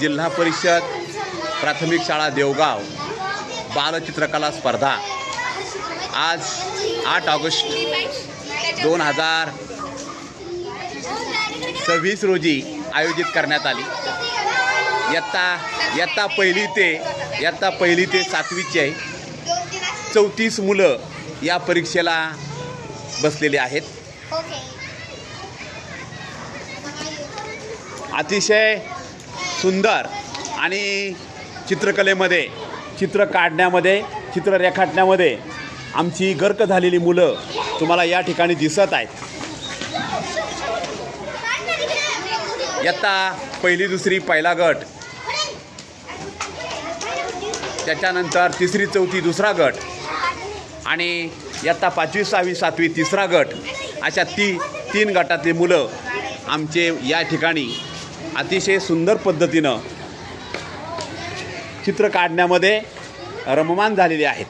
जिल्हा परिषद प्राथमिक शाळा देवगाव बालचित्रकला स्पर्धा आज 8 ऑगस्ट 2026 रोजी आयोजित करण्यात आली। इयत्ता पहिली ते 7वीचे 34 मुलं या परीक्षेला बसलेली आहेत। अतिशय सुंदर आणि चित्रकलेमध्ये, चित्र काढण्यामध्ये, चित्र रेखाटण्यामध्ये आमची गर्क झालेली मुलं तुम्हाला या ठिकाणी दिसत आहेत। इयत्ता पहिली दुसरी पहिला गट, त्याच्यानंतर तिसरी चौथी दुसरा गट आणि इयत्ता 5वी 6वी 7वी तिसरा गट, अशा तीन गटातली मुलं आमचे या ठिकाणी अतिशय सुंदर पद्धतीनं चित्र काढण्यामध्ये रममाण झालेले आहेत।